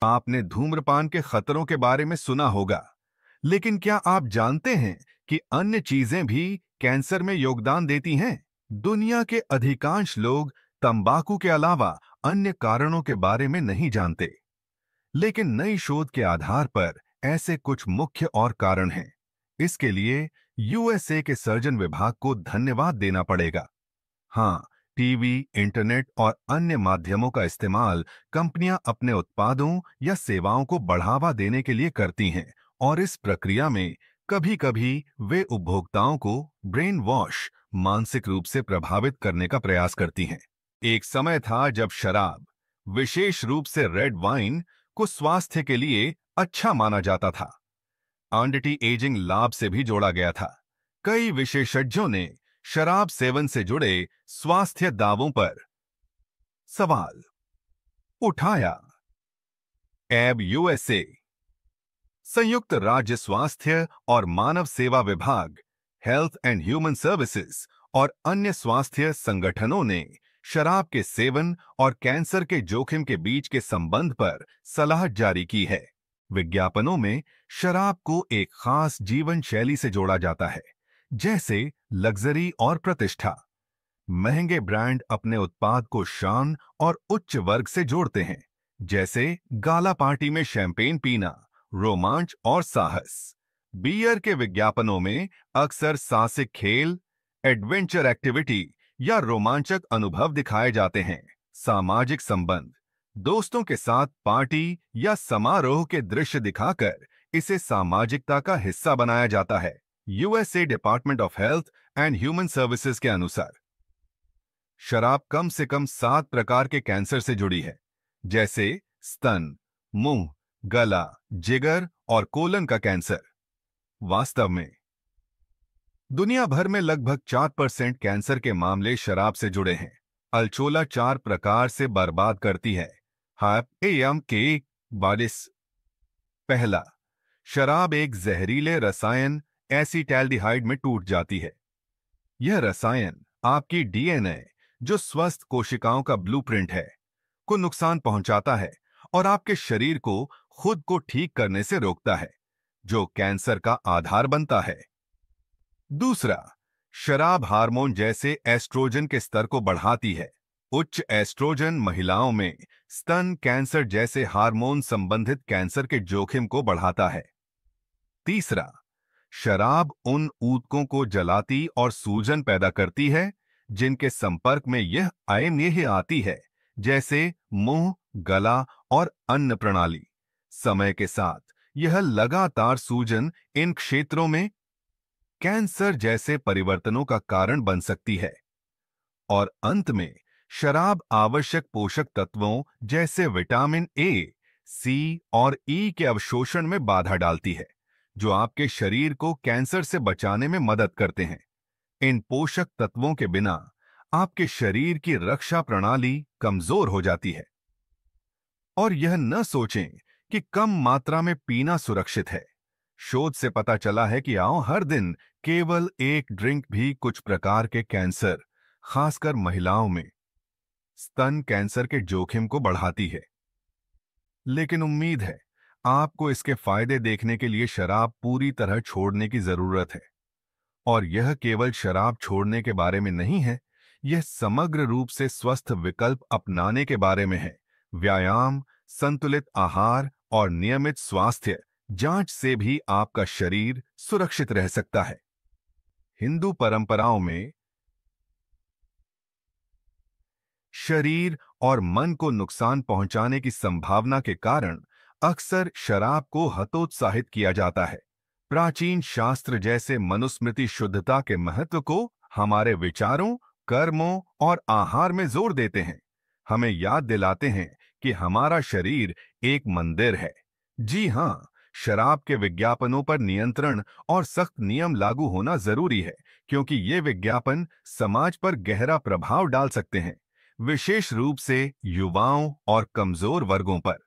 आपने धूम्रपान के खतरों के बारे में सुना होगा, लेकिन क्या आप जानते हैं कि अन्य चीजें भी कैंसर में योगदान देती हैं? दुनिया के अधिकांश लोग तंबाकू के अलावा अन्य कारणों के बारे में नहीं जानते, लेकिन नई शोध के आधार पर ऐसे कुछ मुख्य और कारण हैं। इसके लिए यूएसए के सर्जन विभाग को धन्यवाद देना पड़ेगा। हाँ, टीवी, इंटरनेट और अन्य माध्यमों का इस्तेमाल कंपनियां अपने उत्पादों या सेवाओं को बढ़ावा देने के लिए करती हैं, और इस प्रक्रिया में कभी-कभी वे उपभोक्ताओं को ब्रेन वॉश, मानसिक रूप से प्रभावित करने का प्रयास करती हैं। एक समय था जब शराब, विशेष रूप से रेड वाइन, को स्वास्थ्य के लिए अच्छा माना जाता था। एंटी एजिंग लाभ से भी जोड़ा गया था। कई विशेषज्ञों ने शराब सेवन से जुड़े स्वास्थ्य दावों पर सवाल उठाया। एब यूएसए, संयुक्त राज्य स्वास्थ्य और मानव सेवा विभाग, हेल्थ एंड ह्यूमन सर्विसेज और अन्य स्वास्थ्य संगठनों ने शराब के सेवन और कैंसर के जोखिम के बीच के संबंध पर सलाह जारी की है। विज्ञापनों में शराब को एक खास जीवन शैली से जोड़ा जाता है, जैसे लग्जरी और प्रतिष्ठा। महंगे ब्रांड अपने उत्पाद को शान और उच्च वर्ग से जोड़ते हैं, जैसे गाला पार्टी में शैंपेन पीना, रोमांच और साहस। बियर के विज्ञापनों में अक्सर साहसिक खेल, एडवेंचर एक्टिविटी या रोमांचक अनुभव दिखाए जाते हैं। सामाजिक संबंध, दोस्तों के साथ पार्टी या समारोह के दृश्य दिखाकर इसे सामाजिकता का हिस्सा बनाया जाता है। USA department of health and human services के अनुसार शराब कम से कम 7 प्रकार के कैंसर से जुड़ी है, जैसे स्तन, मुंह, गला, जिगर और कोलन का कैंसर। वास्तव में दुनिया भर में लगभग 4% कैंसर के मामले शराब से जुड़े हैं। अल्चोला 4 प्रकार से बर्बाद करती है। हाइप के बारिस। पहला, शराब एक जहरीले रसायन एसीटैल्डिहाइड में टूट जाती है। यह रसायन आपकी डीएनए, जो स्वस्थ कोशिकाओं का ब्लूप्रिंट है, को नुकसान पहुंचाता है और आपके शरीर को खुद को ठीक करने से रोकता है, जो कैंसर का आधार बनता है। दूसरा, शराब हार्मोन जैसे एस्ट्रोजन के स्तर को बढ़ाती है। उच्च एस्ट्रोजन महिलाओं में स्तन कैंसर जैसे हार्मोन संबंधित कैंसर के जोखिम को बढ़ाता है। तीसरा, शराब उन ऊतकों को जलाती और सूजन पैदा करती है जिनके संपर्क में यह अयमेह आती है, जैसे मुंह, गला और अन्न प्रणाली। समय के साथ यह लगातार सूजन इन क्षेत्रों में कैंसर जैसे परिवर्तनों का कारण बन सकती है। और अंत में शराब आवश्यक पोषक तत्वों जैसे विटामिन ए, सी और ई के अवशोषण में बाधा डालती है, जो आपके शरीर को कैंसर से बचाने में मदद करते हैं। इन पोषक तत्वों के बिना आपके शरीर की रक्षा प्रणाली कमजोर हो जाती है। और यह न सोचें कि कम मात्रा में पीना सुरक्षित है। शोध से पता चला है कि हर दिन केवल एक ड्रिंक भी कुछ प्रकार के कैंसर, खासकर महिलाओं में स्तन कैंसर के जोखिम को बढ़ाती है। लेकिन उम्मीद है आपको इसके फायदे देखने के लिए शराब पूरी तरह छोड़ने की जरूरत है। और यह केवल शराब छोड़ने के बारे में नहीं है, यह समग्र रूप से स्वस्थ विकल्प अपनाने के बारे में है। व्यायाम, संतुलित आहार और नियमित स्वास्थ्य जांच से भी आपका शरीर सुरक्षित रह सकता है। हिंदू परंपराओं में शरीर और मन को नुकसान पहुंचाने की संभावना के कारण अक्सर शराब को हतोत्साहित किया जाता है। प्राचीन शास्त्र जैसे मनुस्मृति शुद्धता के महत्व को हमारे विचारों, कर्मों और आहार में जोर देते हैं। हमें याद दिलाते हैं कि हमारा शरीर एक मंदिर है। जी हाँ, शराब के विज्ञापनों पर नियंत्रण और सख्त नियम लागू होना जरूरी है, क्योंकि ये विज्ञापन समाज पर गहरा प्रभाव डाल सकते हैं, विशेष रूप से युवाओं और कमजोर वर्गों पर।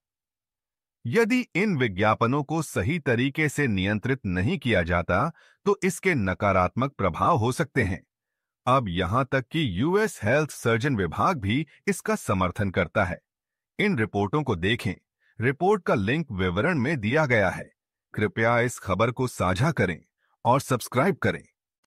यदि इन विज्ञापनों को सही तरीके से नियंत्रित नहीं किया जाता, तो इसके नकारात्मक प्रभाव हो सकते हैं। अब यहां तक कि यूएस हेल्थ सर्जन विभाग भी इसका समर्थन करता है। इन रिपोर्टों को देखें। रिपोर्ट का लिंक विवरण में दिया गया है। कृपया इस खबर को साझा करें और सब्सक्राइब करें।